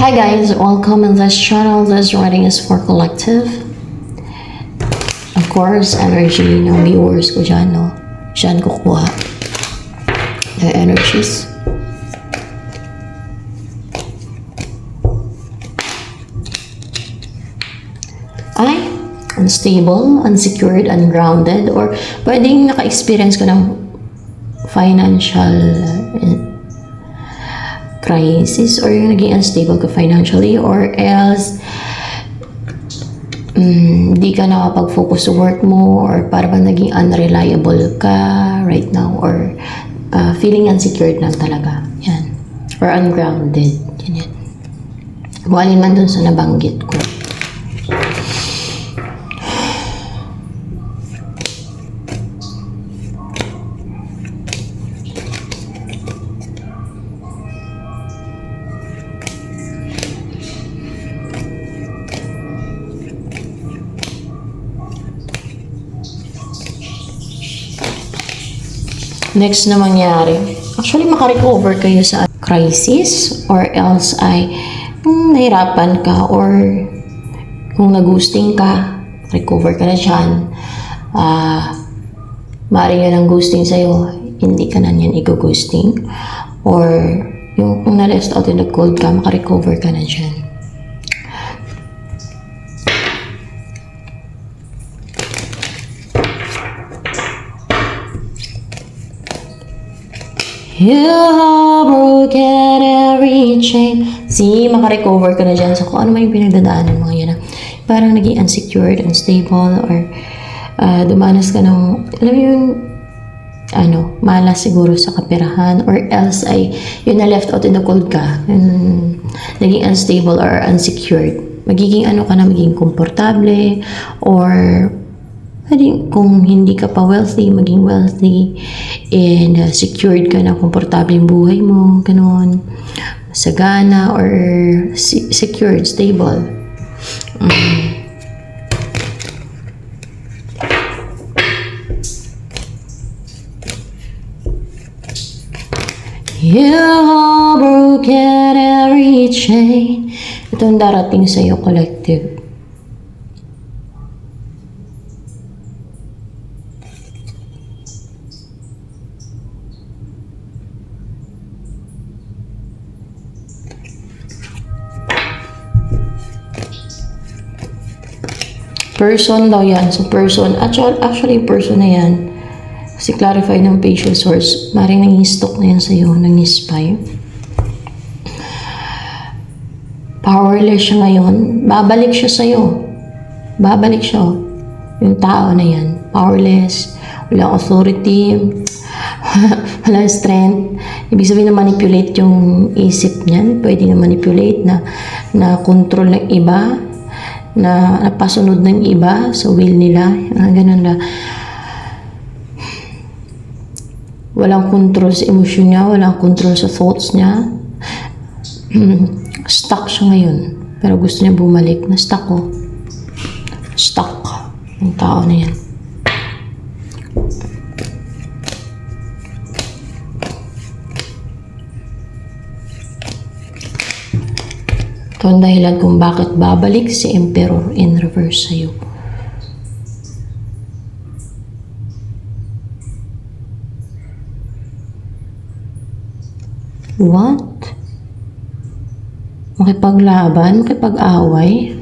Hi guys, welcome in this channel. This reading is for collective. Of course, energy ng viewers ko dyan, no? Dyan kukuha the energies. Ay, unstable, unsecured, ungrounded, or pwedeng naka-experience ko ng financial crisis or yung naging unstable ka financially, or else di ka nakapag-focus sa work mo, or parang naging unreliable ka right now, or feeling unsecured lang talaga. Yan. Or ungrounded. Yan. Kung alin man dun sa nabanggit ko. Next na mangyari, actually makarecover kayo sa crisis, or else ay nahirapan ka, or kung nagusting ka, recover ka na dyan. Maaaring yun ang ghosting sa'yo, hindi ka na yan i-ghosting, or yung kung na-left out in the cold ka, makarecover ka na dyan. You have broken every chain. See, makarecover ka na dyan. So, kung ano man yung pinagdadaanan mga yan, parang naging unsecured, unstable, or dumanas ka ng, alam mo yung, malas siguro sa kaperahan, or else ay, yun na left out in the cold ka, naging unstable or unsecured. Magiging magiging komportable, or kung hindi ka pa wealthy, maging wealthy, and secured ka na, komportable yung buhay mo, ganon, sagana, or secured, stable. You have broken every chain. Ito ang darating sa'yo, collective. Person daw yan. So, person. Actually, person na yan. Kasi clarify ng patient source. Maring nang-stock na yan sa'yo. Nang-spy. Powerless siya ngayon. Babalik siya sa'yo. Babalik siya. Yung tao na yan. Powerless. Walang authority. Walang strength. Ibig sabihin na manipulate yung isip niyan. Pwede na manipulate na control ng iba. Na napasunod ng iba sa will nila, ganun na. Walang control sa emosyon niya, walang control sa thoughts niya. Stuck siya ngayon, pero gusto niya bumalik. Na stuck ko. Stuck yung tao na yan. Ito ang dahilan kung bakit babalik si Emperor in reverse sa'yo. What? Makipaglaban? Makipag-away?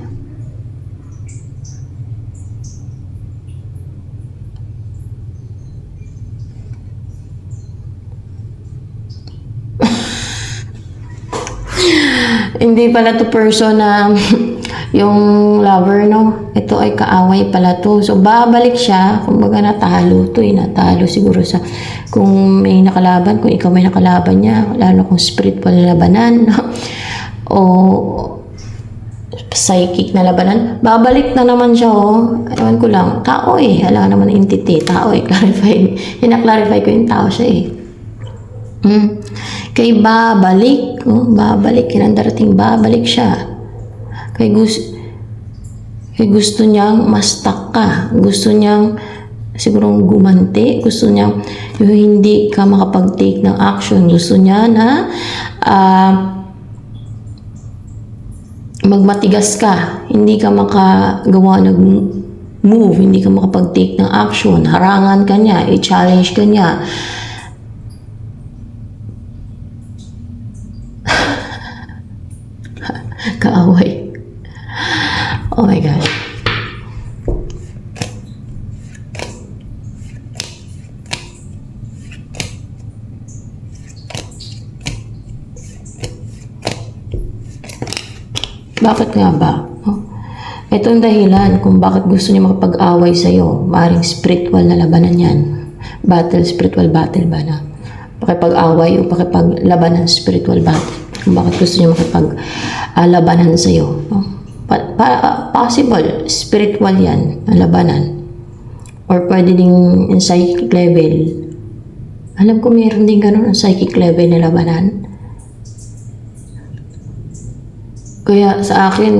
Hindi pala to person na yung lover, no? Ito ay kaaway pala to. So, babalik siya. Kung baga natalo to, natalo siguro sa kung may nakalaban, kung ikaw may nakalaban niya, lalo kung spiritual na labanan, no? O psychic na labanan, babalik na naman siya, oh. Ewan ko lang, tao eh. Alam naman entity, tao eh. Clarify. Hina-clarify ko yung tao siya eh. Kay babalik, babalik, yan ang darating, babalik siya. Kay gusto niyang ma-stuck ka, gusto niyang sigurong gumanti, gusto niyang yung hindi ka makapag-take ng action, gusto niya na magmatigas ka, hindi ka makagawa ng move, hindi ka makapag-take ng action, harangan ka niya, i-challenge ka niya. Kaaway. Oh my God. Bakit nga ba? Oh? Ito ang dahilan kung bakit gusto niya makapag-away sa'yo. Maring spiritual na labanan yan. Battle, spiritual battle ba na? Pakipag-away o pakipaglabanan, spiritual battle. Kung bakit gusto niya makipag-labanan sa'yo. Oh? Possible, spiritual yan, ang labanan. Or pwede ding in psychic level. Alam ko mayroon din ganun ang psychic level na labanan. Kaya sa akin,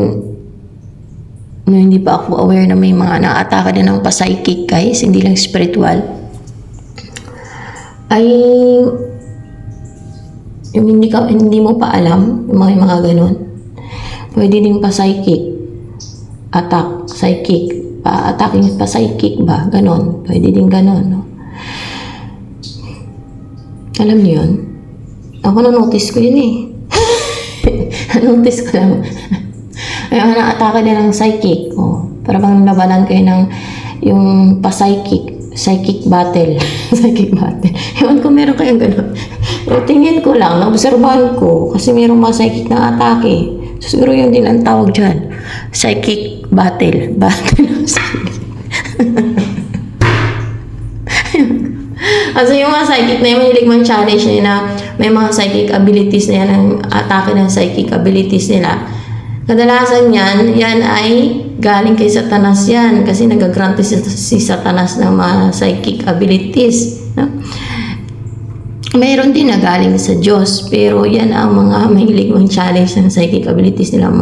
no, hindi pa ako aware na may mga na-atake din ng pa-psychic, guys, hindi lang spiritual. Ay, yung hindi mo pa alam, yung mga ganun. Pwede din pa-psychic. Attack, psychic. Pa-attacking pa-psychic ba? Ganon. Pwede din ganon, no? Alam niyo yun? Ako na-notice ko yun eh. Notice ko lang. Ay, na-atake din ng psychic. Oh, para bang labanan kayo ng yung psychic battle. Psychic battle. Ewan ko meron kayong gano'n. Tingin ko lang, naobserbahan ko, kasi merong mga psychic na atake. So, siguro yun din ang tawag dyan. Psychic battle. Battle of psychic. Kasi yung mga psychic na yung mahilig mang challenge na may mga psychic abilities na yan, ang atake ng psychic abilities nila. Kadalasan yan ay galing kay Satanas yan kasi nagagrant si Satanas ng mga psychic abilities. No? Mayroon din na galing sa Diyos, pero yan ang mga mahilig mang challenge ng psychic abilities nila,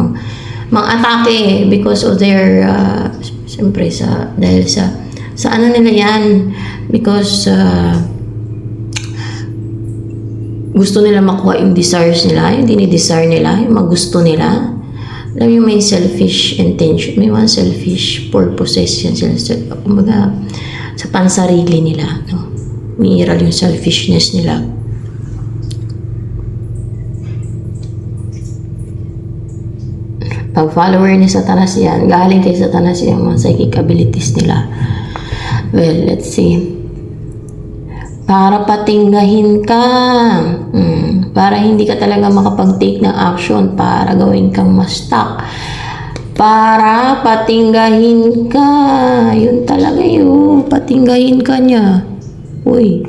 mga atake because of their, siyempre dahil sa ano nila yan, because gusto nila makuha yung desires nila, yung dinidesire nila, yung mga gusto nila. Alam yung may selfish intention, may mga selfish purposes yan sila. Kumbaga, sa pansarili nila, no? Umiiral yung selfishness nila. Pag follower ni Satanas yan, galing kay Satanas yung mga psychic abilities nila. Well, let's see. Para patinggahin ka. Para hindi ka talaga makapag-take ng action. Para gawin kang ma-stuck. Para patinggahin ka. Yun talaga yun. Patinggahin ka niya. Uy.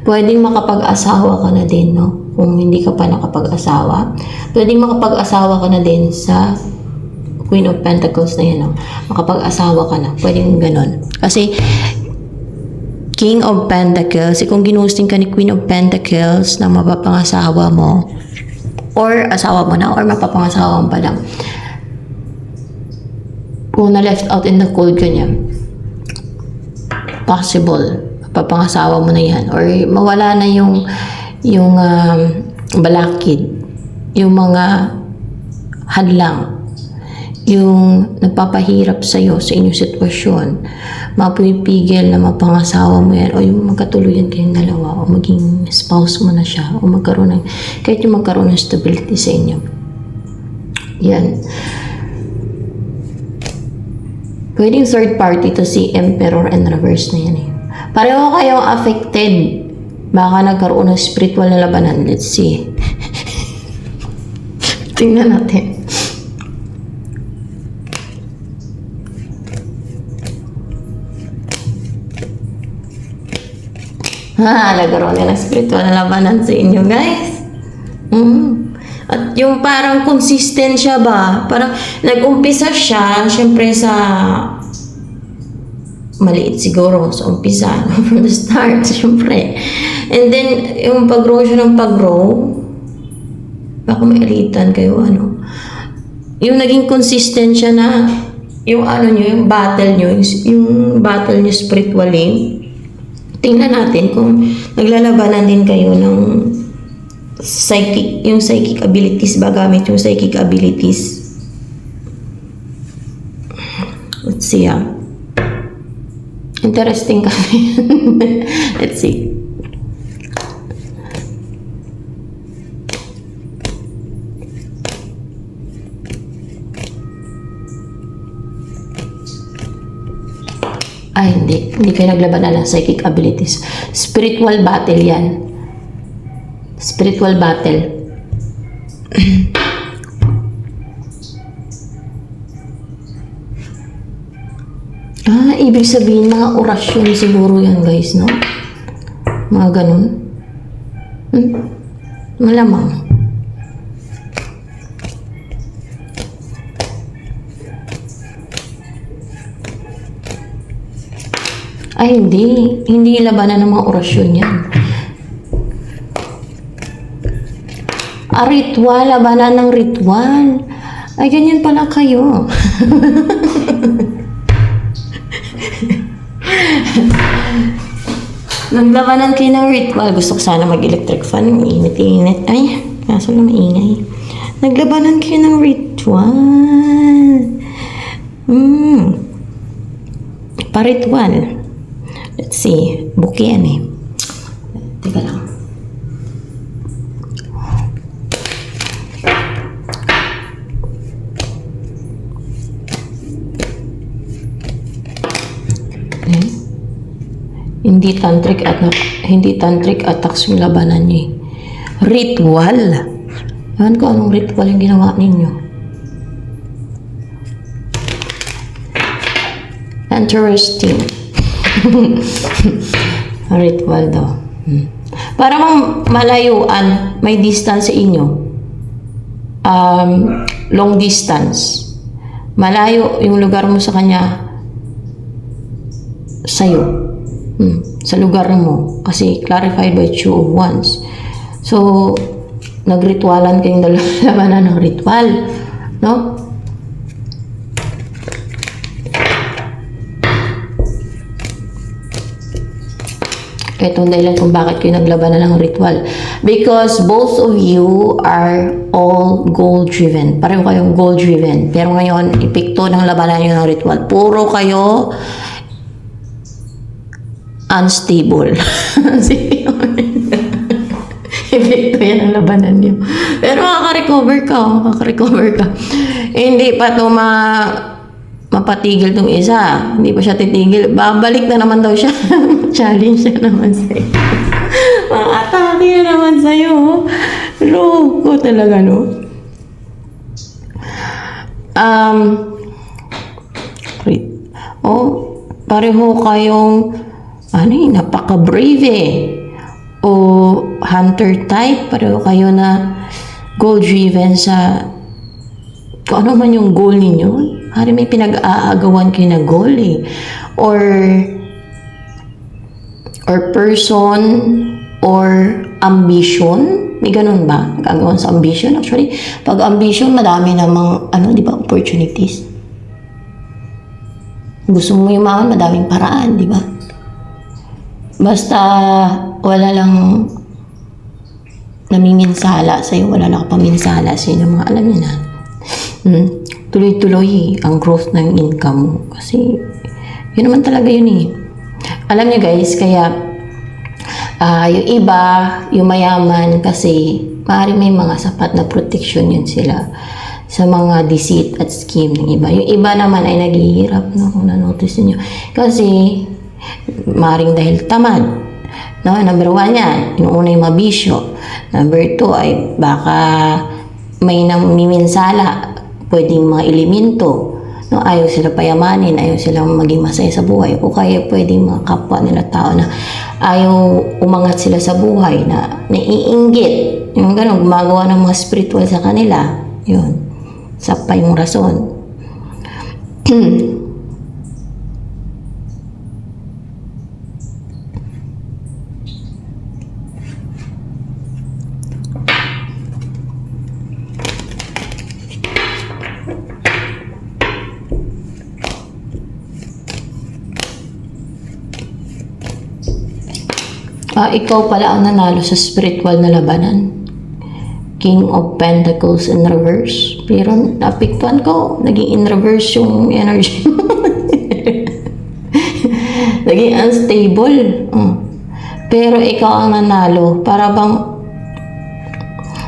Pwedeng makapag-asawa ka na din, no? Kung hindi ka pa nakapag-asawa. Pwedeng makapag-asawa ka na din sa Queen of Pentacles na yan, no? Makapag-asawa ka na. Pwedeng ganon. Kasi, King of Pentacles, kung ginusting ka ni Queen of Pentacles na mapapangasawa mo, or asawa mo na, or mapapangasawa mo pa lang, kung na-left out in the cold ka niya, possible, mapapangasawa mo na yan, or mawala na yung balakid, yung mga hadlang, yung nagpapahirap sa'yo sa inyong sitwasyon, mapipigil na mapangasawa mo yan, o yung magkatuluyan kayong dalawa, o maging spouse mo na siya, o kahit yung magkaroon ng stability sa inyo. Yan. Pwedeng third party to si Emperor and Reverse na yan eh. Pareho kayong affected. Baka nagkaroon ng spiritual na labanan. Let's see. Tingnan natin. Nagkaroon na ng spiritual na labanan sa inyo, guys. At yung parang consistent siya ba? Parang nag-umpisa siya, syempre sa maliit siguro sa umpisa, from the start, syempre. And then, yung pag-grow siya ng pag-grow, baka mailitan kayo, ano. Yung naging consistent siya na, yung ano nyo, yung battle nyo spiritually, tingnan natin kung naglalabanan din kayo ng psychic abilities ba, gamit yung psychic abilities. Let's see, interesting kasi. Let's see. Ay, hindi kayo naglabanan ng psychic abilities. Spiritual battle yan. Spiritual battle. Ibig sabihin, mga orasyon siguro yan, guys, no? Mga ganun. Malamang. Ay, hindi. Hindi labanan ng mga orasyon yan. Ritual. Labanan ng ritual. Ay, ganyan pala kayo. Naglabanan kayo ng ritual. Gusto ko sana mag-electric fan. Init-init. Ay, kaso na maingay. Naglabanan kayo ng ritual. Pa-ritual. Let's see. Buki yan eh. Teka lang. Hindi tantric attacks yung labanan niya. Ritual. Ewan ko anong ritual yung ginawa ninyo. Interesting. Ritual daw. Para mang malayuan, may distance sa inyo. Long distance. Malayo yung lugar mo sa kanya sa'yo. Sa lugar mo. Kasi clarified by two of wands. So, nagritualan kayong labanan ng ritual. No? Ito ang dahilan kung bakit kayo naglabanan ng ritual. Because both of you are all goal-driven. Pareho kayong goal-driven. Pero ngayon, epekto ng labanan nyo ng ritual. Puro kayo unstable. Epekto yan ang labanan nyo. Pero makaka-recover ka. Hindi pa ito mapatigil tong isa. Hindi pa siya titigil. Babalik na naman daw siya. Challenge siya naman sa'yo. Atake na naman sa'yo. Loko talaga, no? Pareho kayong napaka-brave eh. O hunter type, pareho kayo na goal-driven sa kung ano man yung goal ninyo. Hari may pinag-aagawan kayo na goal eh. Or person, or ambition. May ganun ba? Nag-aagawan sa ambition. Actually, pag ambition, madami namang, di ba, opportunities. Gusto mo yumaman, madaming paraan, di ba? Basta wala lang namiminsala sa'yo, wala lang kapaminsala sa'yo ng mga alam niyo na. Tuloy-tuloy ang growth ng income mo. Kasi yun naman talaga yun eh. Alam niyo guys, kaya yung iba, yung mayaman kasi maaaring may mga sapat na protection yun sila sa mga deceit at scheme ng iba. Yung iba naman ay naghihirap, no, kung na-notice niyo. Kasi maring dahil tamad. No? Number 1 yan, yung una yung mabisyo. Number 2 ay baka may namiminsala, pwedeng mga elemento. No? Ayaw sila payamanin, ayaw sila maging masaya sa buhay. O kaya pwedeng mga kapwa nila tao na ayaw umangat sila sa buhay, na naiinggit. Yung gano'n, gumagawa ng mga spiritual sa kanila. Yun. Sa pa yung rason. Ikaw pala ang nanalo sa spiritual na labanan. King of Pentacles in reverse. Pero napiktuan ko, naging in reverse yung energy. Naging unstable. Pero ikaw ang nanalo. Para bang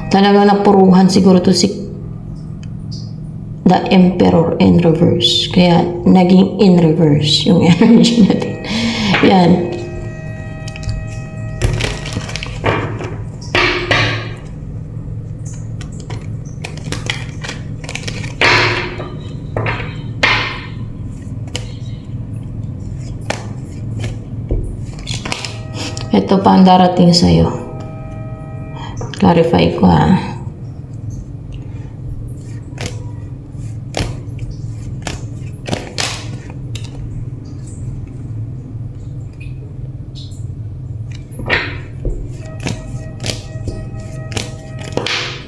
talaga napuruhan siguro to si the Emperor in reverse. Kaya naging in reverse yung energy natin. Yan. Ito pa ang darating sa'yo. Clarify ko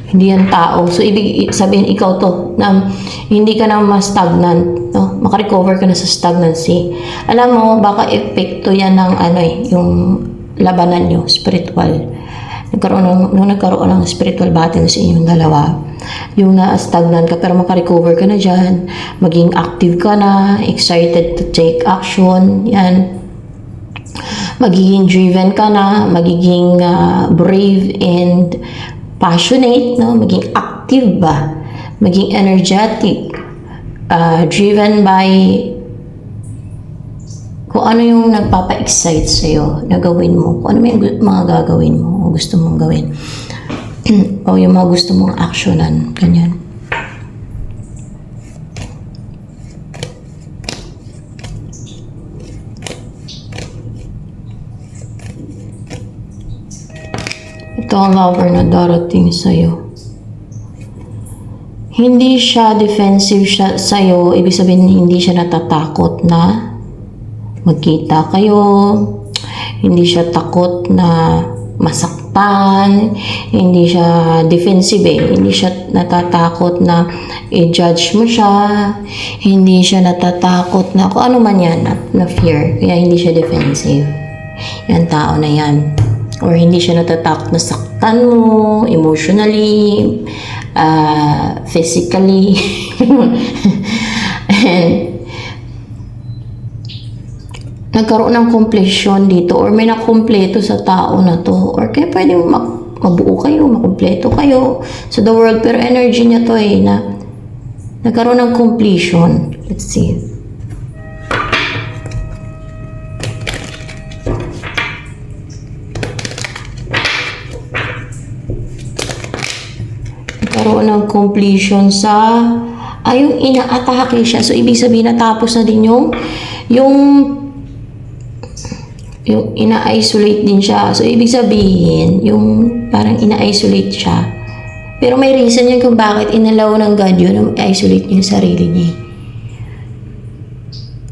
Hindi yan tao. So, ibig sabihin ikaw to, na hindi ka na ma-stagnant, no? Makarecover ka na sa stagnancy. Alam mo, baka epekto yan ng yung labanan nyo, spiritual. Nung nagkaroon ng spiritual battle sa inyong dalawa, yung na-stagnant ka pero makarecover ka na dyan, maging active ka na, excited to take action, yan. Magiging driven ka na, magiging brave and passionate, no? Maging active ba? Maging energetic, driven by kung ano yung nagpapa-excite sa'yo na gawin mo, kung ano yung mga gagawin mo o gusto mong gawin o yung mga gusto mong actionan, ganyan. Ito ang lover na darating sa'yo. Hindi siya defensive sa'yo, ibig sabihin hindi siya natatakot na magkita kayo, hindi siya takot na masaktan, hindi siya defensive hindi siya natatakot na i-judge mo siya, hindi siya natatakot na kung ano man yan, na fear, kaya hindi siya defensive. Yan tao na yan. Or hindi siya natatakot na saktan mo, emotionally, physically, and nagkaroon ng completion dito or may nakumpleto sa tao na to or kaya pwede mabuo kayo, makumpleto kayo sa the world pero energy niya to na nagkaroon ng completion. Let's see. Nagkaroon ng completion sa yung ina-atake siya. So, ibig sabihin natapos na din yung ina-isolate din siya. So, ibig sabihin, yung parang ina-isolate siya. Pero may reason yun kung bakit inalaw ng God yun na i-isolate niya yung sarili niya.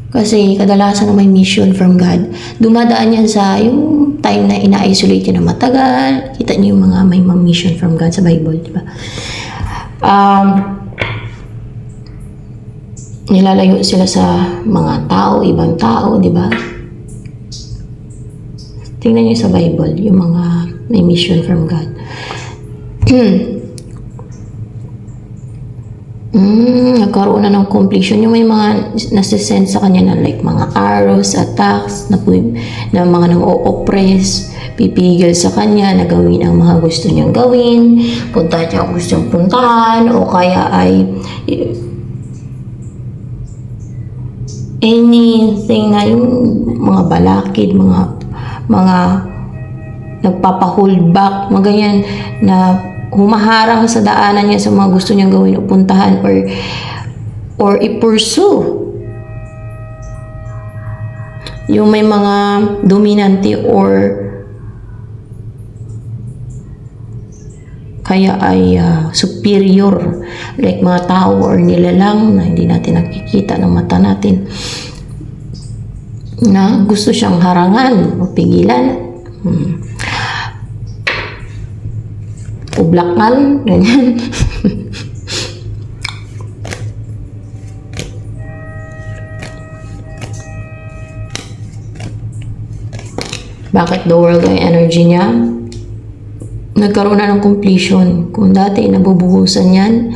Kasi kadalasan na may mission from God. Dumadaan yan sa yung time na ina-isolate niya na matagal. Kita niyo yung mga may mission from God sa Bible, di ba? Nilalayo sila sa mga tao, ibang tao, di ba? Tingnan niyo sa Bible, yung mga may mission from God. Nagkaroon na ng completion. Yung may mga nasisend sa kanya na like mga arrows, attacks, na mga nang-o-oppress, pipigil sa kanya na gawin ang mga gusto niyang gawin, punta niya ang gusto niyang puntahan, o kaya ay anything na yung mga balakid, mga nagpapa-hold back, mga ganyan na humaharang sa daanan niya sa mga gusto niyang gawin o puntahan or i-pursue. Yung may mga dominante or kaya ay superior, like mga tao or nilalang na hindi natin nakikita ng mata natin, na gusto siyang harangan o pigilan, ublakal, ganyan. Bakit the world ay energy niya? nagkaroon na ng completion. Kung dati nabubuhusan yan,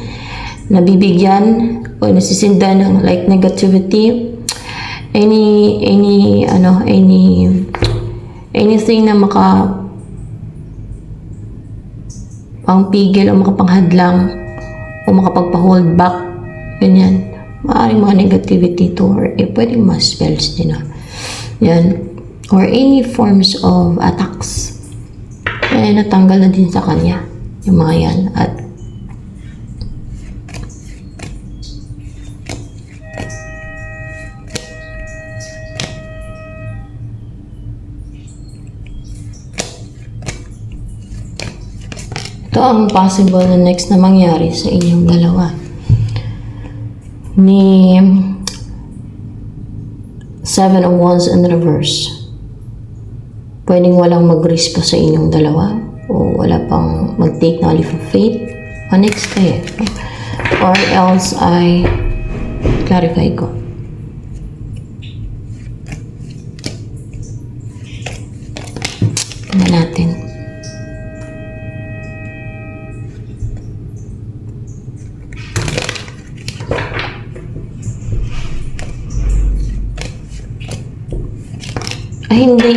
nabibigyan o nasisindan ng like negativity, anything na pangpigil o makapanghadlang o makapagpa-hold back, ganyan. Maaaring mga negativity to, or pwedeng mga spells din yan, or any forms of attacks. Natanggal na din sa kanya yung mga yan. At ito ang possible na next na mangyari sa inyong dalawa. Ni Seven of Wands in reverse. Pwedeng walang mag-risk pa sa inyong dalawa o wala pang mag-take na leap of faith o next day. Or else ay clarify ko. Tingnan natin.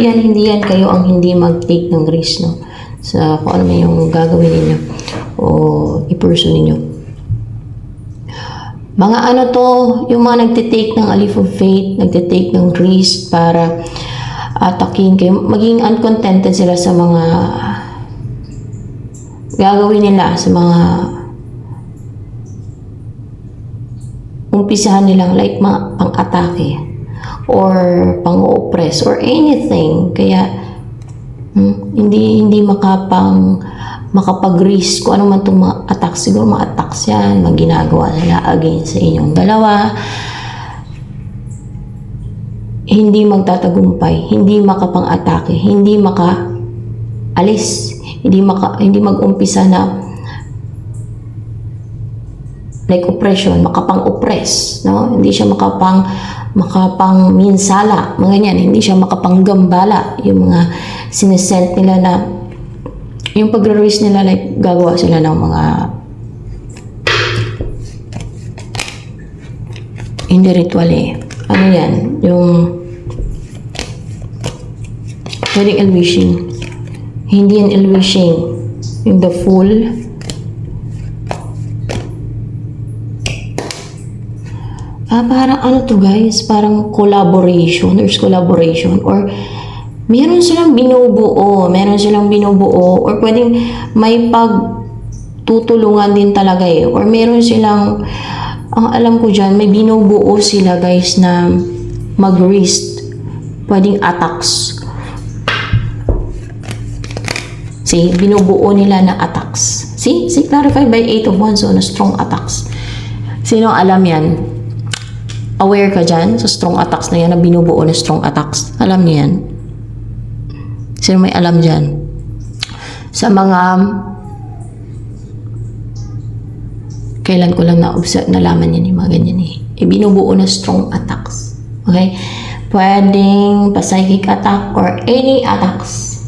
Hindi yan kayo ang hindi mag-take ng risk, no? Sa kung ano man yung gagawin ninyo o i-pursue ninyo. Mga ano to, yung mga nagtitake ng a leap of faith, nagtitake ng risk para atakin kayo, maging uncontented sila sa mga gagawin nila, sa mga umpisahan nilang like mga pang-atake or pang-oppress or anything. Kaya hindi makapag-risk kung ano man itong mga attacks. Siguro mga attacks yan, mga ginagawa nila against sa inyong dalawa. Hindi magtatagumpay, hindi makapang-atake, hindi maka-alis, hindi mag-umpisa na like oppression, makapang-oppress, no? Hindi siya makapang-minsala, mga ganyan. Hindi siya makapanggambala. Yung mga sinesent nila na, yung pag-release nila, like, gagawa sila ng mga hindi ritual Ano yan? Yung pwedeng elwishing. Hindi yan elwishing. Yung the Fool. Parang ano to guys, parang collaboration, there's collaboration, or meron silang binubuo, or pwedeng may pagtutulungan din talaga or meron silang, ang alam ko dyan, may binubuo sila guys na mag-risk, pwedeng attacks. See, binubuo nila na attacks. See, clarified by 8 of Wands, so na strong attacks. Sino alam yan? Aware ka dyan sa strong attacks na yan, na binubuo na strong attacks. Alam niyo yan? Sino may alam dyan? Sa mga kailan ko lang nalaman yan yung mga ganyan binubuo na strong attacks. Okay? Pwedeng pa-psychic attack or any attacks.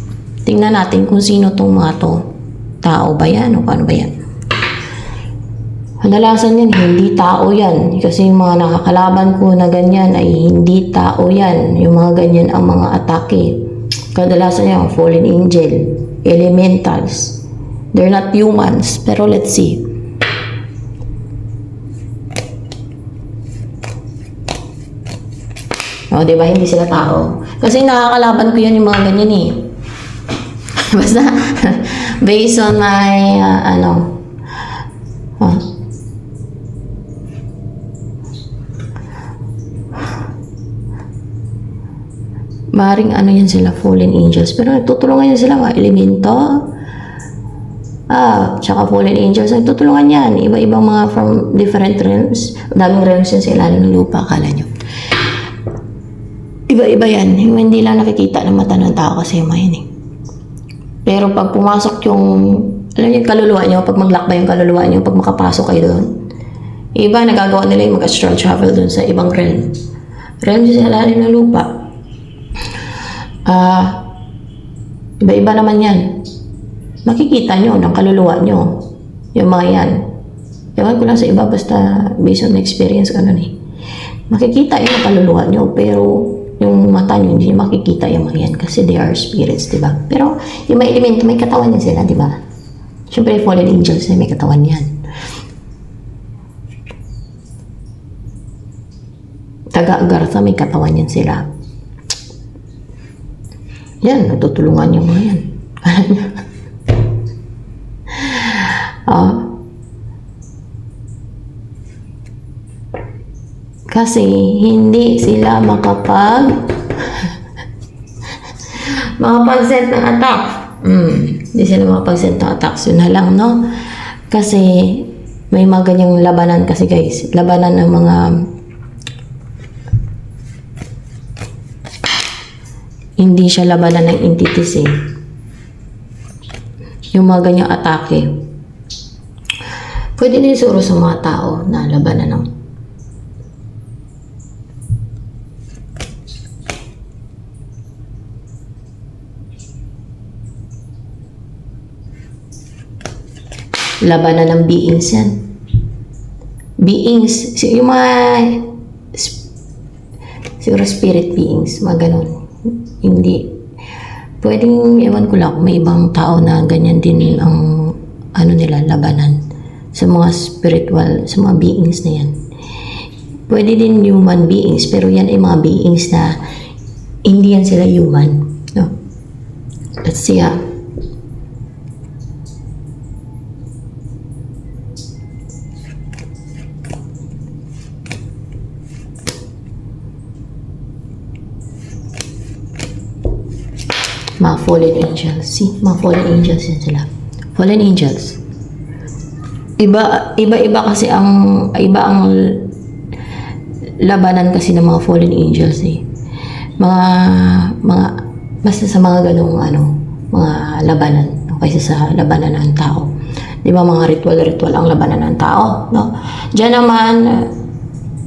Tingnan natin kung sino tong mga to. Tao ba yan o paano ba yan? Kadalasan yan, hindi tao yan. Kasi yung mga nakakalaban ko na ganyan ay hindi tao yan. Yung mga ganyan ang mga atake. Kadalasan yan, fallen angel, elementals. They're not humans. Pero let's see. Diba? Hindi sila tao. Kasi nakakalaban ko yan yung mga ganyan Basta, based on my, maring yan sila, fallen angels. Pero nagtutulungan yan sila, mga elemento. Tsaka fallen angels, nagtutulungan yan. Iba-ibang mga from different realms. Daming realms yan sa ilalim ng lupa, akala nyo. Iba-iba yan. Yung hindi lang nakikita ng mata ng tao kasi yung mga Pero pag pumasok yung, alam niyo, kaluluwa nyo, pag maglakbay yung kaluluwa nyo, pag makapasok kayo doon, iba, nagagawa nila yung mag-astral travel doon sa ibang realm. Realm sa ilalim ng lupa. Iba-iba naman yan. makikita nyo ng kaluluwa nyo. Yung mga yan. Ewan ko lang sa iba, basta based on experience ko nun eh. Makikita yung kaluluwa nyo, pero yung mata nyo, hindi nyo makikita yung mga yan kasi they are spirits, diba? Pero yung may elemento, may katawan yan sila, diba? Siyempre, fallen angels na may katawan yan. Taga-Agartha, may katawan yan sila. Yan, natutulungan yung mga yan. Kasi hindi sila makapag-set ng attack. Hindi sila makapag-set ng attack. Yun na lang, no? Kasi may mga ganyang labanan kasi guys. Labanan ng mga hindi siya labanan ng entities eh. Yung mga ganyang atake. Pwede din siguro sa mga tao na labanan ng labanan ng beings yan. Beings, yung mga siguro spirit beings, mga ganun. Hindi. Pwedeng, ewan ko lang, may ibang tao na ganyan din ang ano nila, labanan sa mga spiritual, sa mga beings na yan. Pwede din human beings, pero yan ay mga beings na hindi yan sila human. No? Let's see mga fallen angels. See, mga fallen angels yan sila. Fallen angels. Iba kasi ang labanan kasi ng mga fallen angels eh. Mga basta sa mga ganung mga labanan kaysa sa labanan ng tao. Di ba mga ritual ang labanan ng tao, no? Diyan naman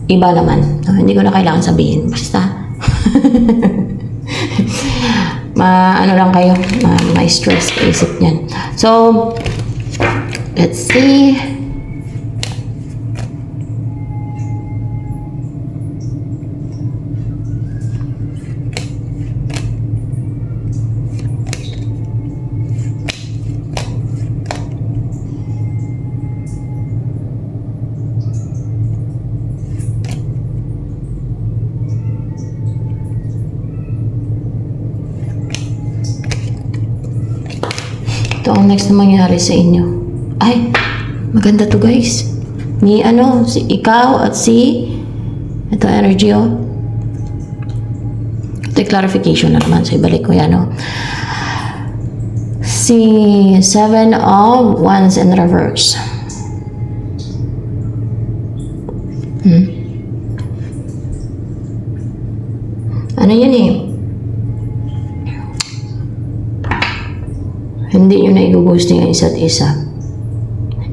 iba naman. No? Hindi ko na kailangan sabihin. Basta ano lang kayo, ma-stress isip niyan. So, let's see. Ito ang next na mangyari sa inyo. Ay, maganda to guys. Ni si ikaw at si ito energy Ito clarification na naman. So ibalik ko yan Si 7 of Wands in reverse. Ano yun eh? Hindi nyo na i-ghosting ang isa't isa.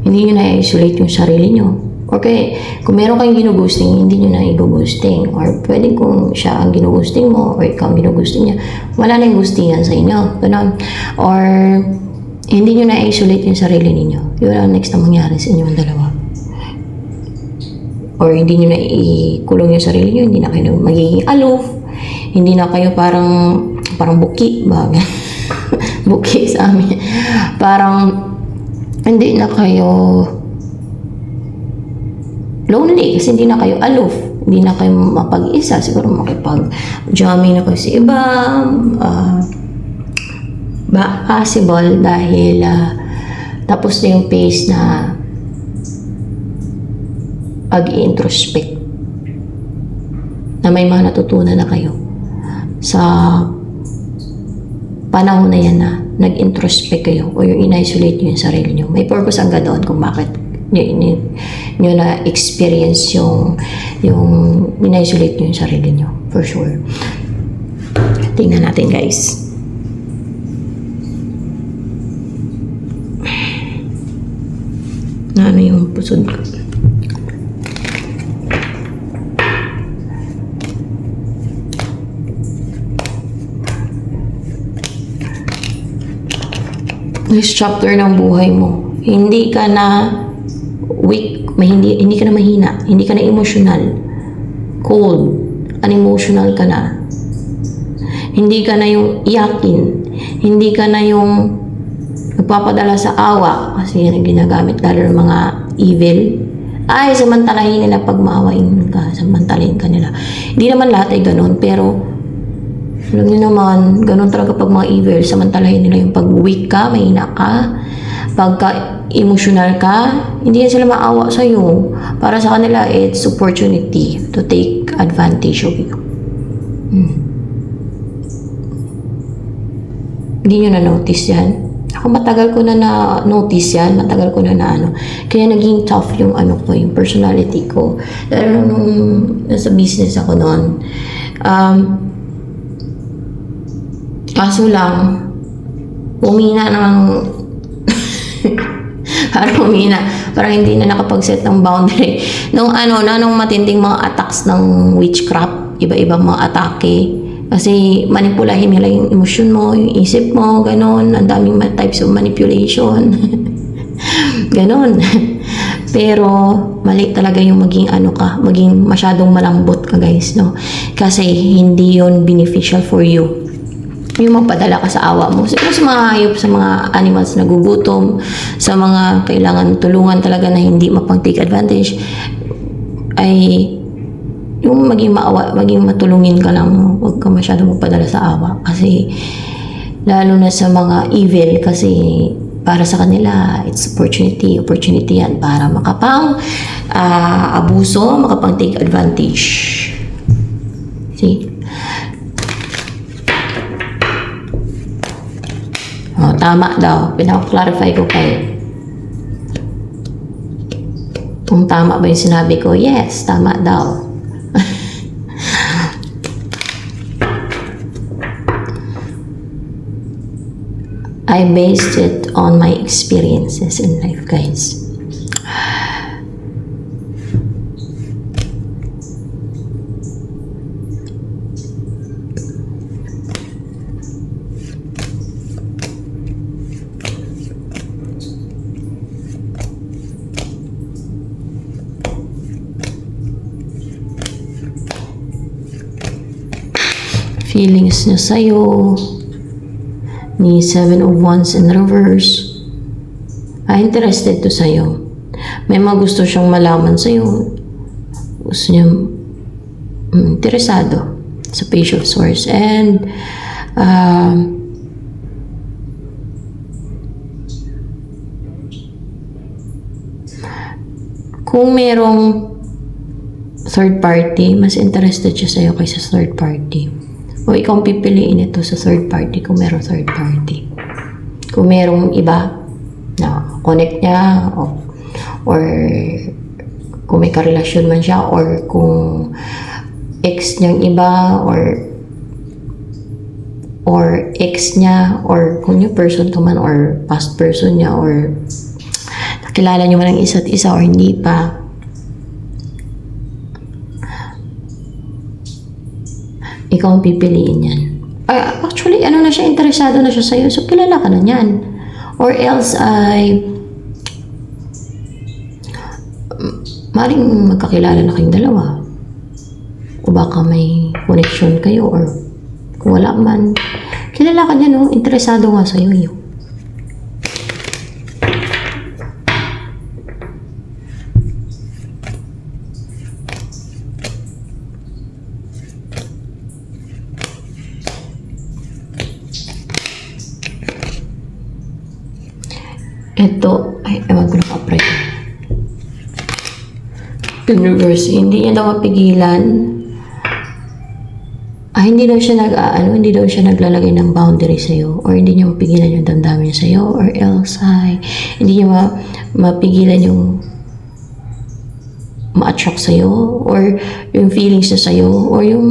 Hindi nyo na i-isolate yung sarili nyo. Okay, kung meron kayong ginugusting, hindi nyo na i-ghosting. Or pwede kung siya ang ginugusting mo or ikaw ang ginugusting niya, wala na yung ghostingan sa inyo. Ganun. Or hindi nyo na i-isolate yung sarili ninyo. Yun ang next na mangyari sa inyong dalawa. Or hindi nyo na i-kulong yung sarili nyo, hindi na kayo magiging aloof, hindi na kayo parang buki ba? Buki sa amin. Parang hindi na kayo lonely kasi hindi na kayo aloof. Hindi na kayo mapag-isa. Siguro makipag-jamming na kayo sa iba. Possible dahil tapos na yung phase na pag-introspect na may mga natutunan na kayo sa panahon na yan na nag-introspect kayo o yung in-isolate nyo yung sarili nyo. May purpose ang doon kung bakit nyo na-experience yung in-isolate nyo yung sarili nyo. For sure. Tingnan natin guys. Ano yung pusod ko? next chapter ng buhay mo. Hindi ka na weak, hindi ka na mahina, hindi ka na emotional, cold, unemotional ka na. Hindi ka na yung iyakin, hindi ka na yung nagpapadala sa awa kasi yan ang ginagamit lalo ng mga evil. Ay, samantalahin nila pag maawain ka, samantalahin ka nila. Hindi naman lahat ay ganun, pero alam niyo naman, ganun talaga pag mga evil, samantalahin nila yung pag weak ka, mahina ka, pagka emotional ka, hindi yan sila maawa sa'yo. Para sa kanila, it's opportunity to take advantage of you. Hindi nyo na-notice yan? Ako matagal ko na na-notice yan, matagal ko na ano. Kaya naging tough yung yung personality ko. Lalo nung nasa business ako noon. Kaso lang, umina ng parang umina. Parang hindi na nakapag-set ng boundary. Nung matinding mga attacks ng witchcraft, iba-ibang mga atake. Kasi manipulahin nila yung emosyon mo, yung isip mo, ganon. Ang daming types of manipulation. Ganon. Pero mali talaga yung maging maging masyadong malambot ka guys, no? Kasi hindi yon beneficial for you. Yung magpadala ka sa awa mo. Siguro sa mga hayop, sa mga animals na gugutom, sa mga kailangan tulungan talaga na hindi mapang-take advantage, ay yung maging matulungin ka lang, no? Huwag ka masyadong magpadala sa awa. Kasi, lalo na sa mga evil, kasi para sa kanila, it's opportunity yan para makapang abuso, makapang take advantage. See? Oh, tama daw. Pinaka-clarify ko kayo. Kung tama ba yung sinabi ko? Yes, tama daw. I based it on my experiences in life, guys. Feelings niya sa'yo, ni 7 of Wands in reverse, interested to sa'yo. May mga gusto siyang malaman sa'yo. Gusto niya interesado sa Page of Swords. And kung merong third party, mas interested siya sa'yo kaysa third party. O ikaw ang pipiliin ito sa third party kung merong third party. Kung merong iba na connect niya or kung may karelasyon man siya or kung ex niyang iba or ex niya or kung new person to man or past person niya or nakilala niyo man ang isa't isa or hindi pa. Ikaw ang pipiliin yan. Actually, na siya, interesado na siya sa'yo. So, kilala ka na yan. Or else ay maring magkakilala na kayong dalawa. O baka may connection kayo or kung wala man. Kilala ka niya, no? Interesado nga sa'yo yun. Ito, ewan ko naka-pray. Universe, hindi niya daw mapigilan. Hindi daw siya naglalagay ng boundary sa'yo or hindi niya mapigilan yung damdamin niya sa'yo or else hindi niya mapigilan yung ma-attract sa'yo or yung feelings niya sa'yo or yung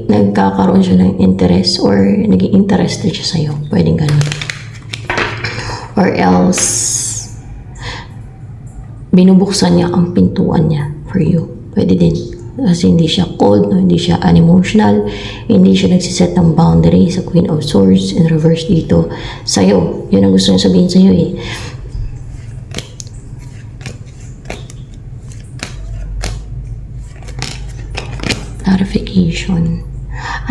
nagkakaroon siya ng interest or naging interested siya sa'yo. Pwedeng ganun. Or else, binubuksan niya ang pintuan niya for you. Pwede din. Kasi hindi siya cold, no? Hindi siya unemotional, hindi siya nagsiset ng boundary sa Queen of Swords in reverse dito sa'yo. Yun ang gusto niya sabihin sa'yo eh. Clarification.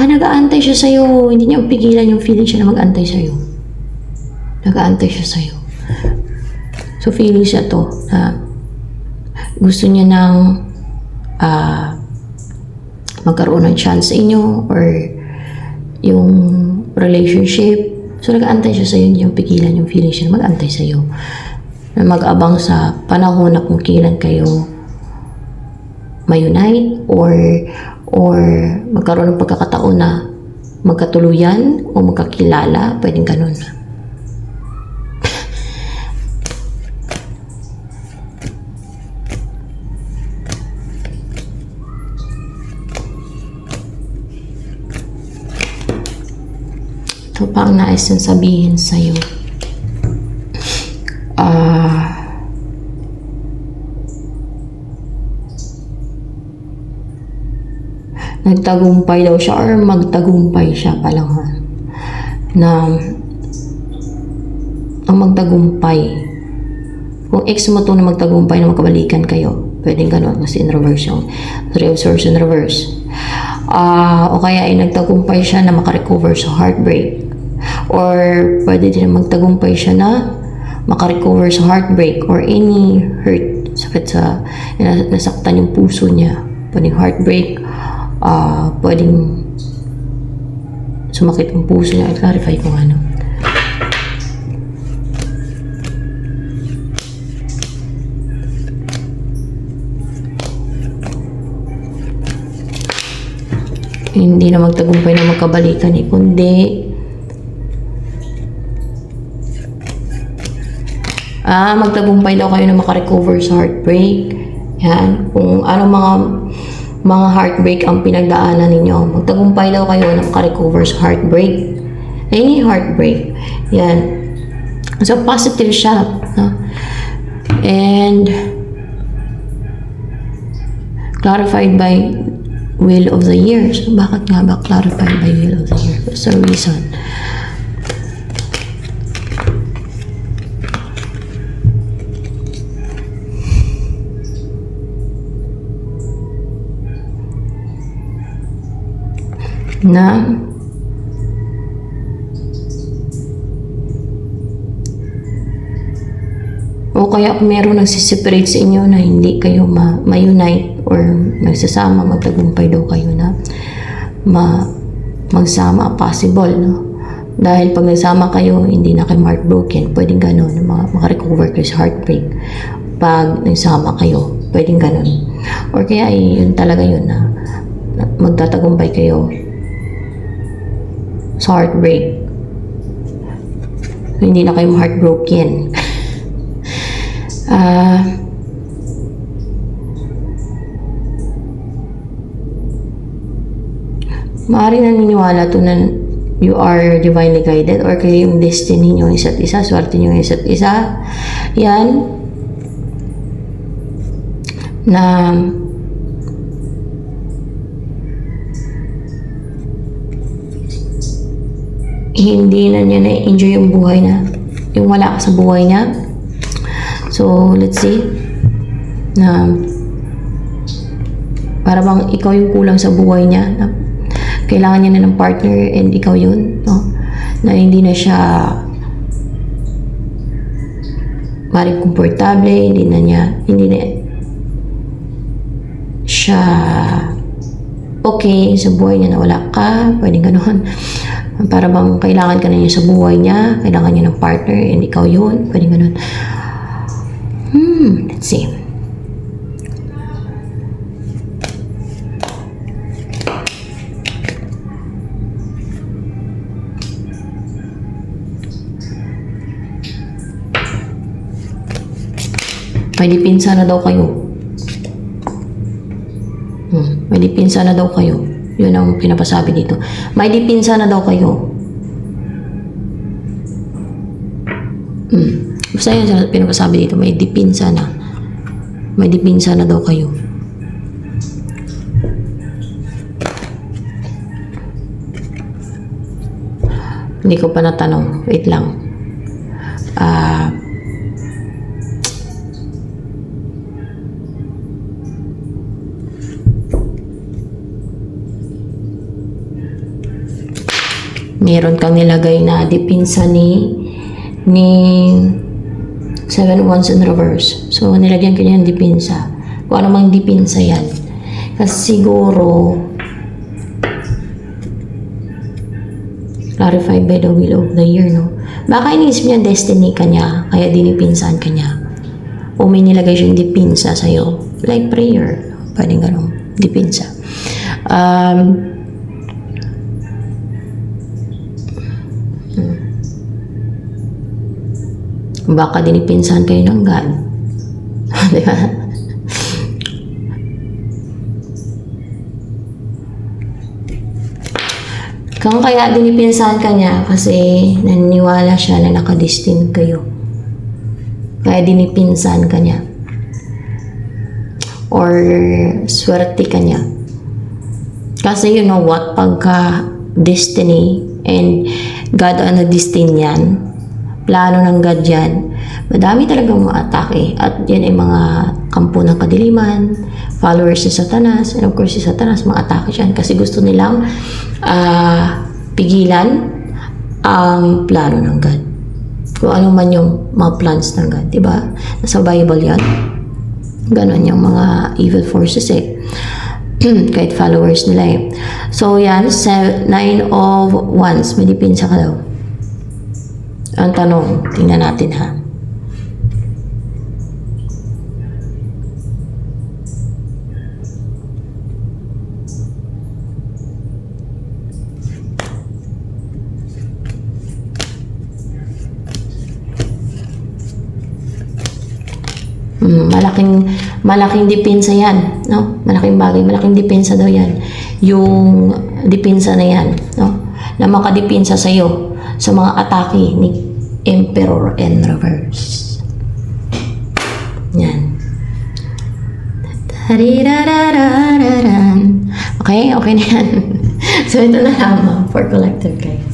Nag-aantay siya sa'yo. Hindi niya pigilan yung feeling siya na mag-antay sa'yo. Nag-aantay siya sa'yo. So, feeling siya to na gusto niya ng magkaroon ng chance sa inyo or yung relationship. So, nag-aantay siya sa'yo. Hindi niya pigilan yung feeling siya na mag-antay sa'yo. Na mag-abang sa panahon na kung kailan kayo ma-unite or magkaroon ng pagkakataon na magkatuluyan o magkakilala, pwedeng ganun. Ito pa ang nais nang sabihin sa'yo. Nagtagumpay daw siya or magtagumpay siya palang ha. Na ang magtagumpay. Kung ex mo to na magtagumpay na magkabalikan kayo, pwedeng ganun kasi in reverse yung 3 of Swords in reverse. O kaya ay nagtagumpay siya na makarecover sa heartbreak. Or pwede din magtagumpay siya na makarecover sa heartbreak or any hurt, sakit sa nasaktan yung puso niya. Pwedeng heartbreak, pwedeng sumakit ang puso niya. I-clarify ko ano. Hindi na magtagumpay na magkabalikan eh, kundi magtagumpay daw kayo na makarecover sa heartbreak. Yan. Kung ano mga heartbreak ang pinagdaanan ninyo, magtagumpay daw kayo na makarecover sa heartbreak. Any heartbreak. Yan. So, positive siya. No? And clarified by Wheel of the Year. So, bakit nga ba clarified by Wheel of the Year? What's the reason? Na o kaya kung meron nagsiseparate sa inyo na hindi kayo ma-unite or magsasama, magtagumpay daw kayo na magsama, possible, no? Dahil pag nagsama kayo, hindi na kayo heartbroken, pwedeng ganun, makarecover kayo sa heartbreak. Pag nagsama kayo, pwedeng ganun. Or kaya yun talaga yun na magtatagumpay kayo sa heartbreak. So, hindi na kayo heartbroken. Maaaring naniniwala to na you are divinely guided or kayo yung destiny nyo isa't isa, swerte nyo isa't isa. Yan. Na hindi na niya na-enjoy yung buhay na yung wala ka sa buhay niya. So, let's see na para bang ikaw yung kulang sa buhay niya na kailangan niya na ng partner and ikaw yun, no? Na hindi na siya maring komportable, hindi na siya okay sa buhay niya na wala ka, pwedeng gano'n. Para bang kailangan ka na niya sa buhay niya, kailangan niya ng partner and ikaw yun, pwedeng gano'n. Let's see. May dipinsa na daw kayo. May dipinsa na daw kayo. Yun ang pinapasabi dito. May dipinsa na daw kayo. Basta yun ang pinapasabi dito. May dipinsa na. May dipinsa na daw kayo. Hindi ko pa natanong. Wait lang. Meron kang nilagay na dipinsa ni 7 wands in reverse. So, nilagyan ko niya ng dipinsa. Kung ano mang dipinsa yan. Kasi siguro, clarified by the will of the year, no? Baka iniisip niya destiny ka niya, kaya dinipinsahan ka niya. O may nilagay siyang dipinsa sa'yo. Like prayer. Pwedeng ganun. Dipinsa. Baka dinipinsahan kayo ng God. Di ba? Kung kaya dinipinsahan ka niya kasi naniniwala siya na nakadestin kayo. Kaya dinipinsahan ka niya. Or swerte ka niya. Kasi you know what? Pagka destiny and God ang na-destin yan, plano ng God yan, madami talagang mga atake. At yan ay mga kampo ng kadiliman, followers ni Satanas, and of course si Satanas, mga atake yan kasi gusto nilang pigilan ang plano ng God. Kung ano man yung mga plans ng God, diba? Nasa Bible yan. Ganon yung mga evil forces eh. Kahit followers nila eh. So yan, 9 of Wands, may dipinsa ka daw. Ang tanong, tingnan natin ha. Malaking depensa yan, no? Malaking bagay, malaking depensa daw yan. Yung depensa na yan, no? Na makadepensa sa iyo sa mga atake ni Emperor in reverse. Yan. Okay, okay na yan. So ito na lamang for collective guys.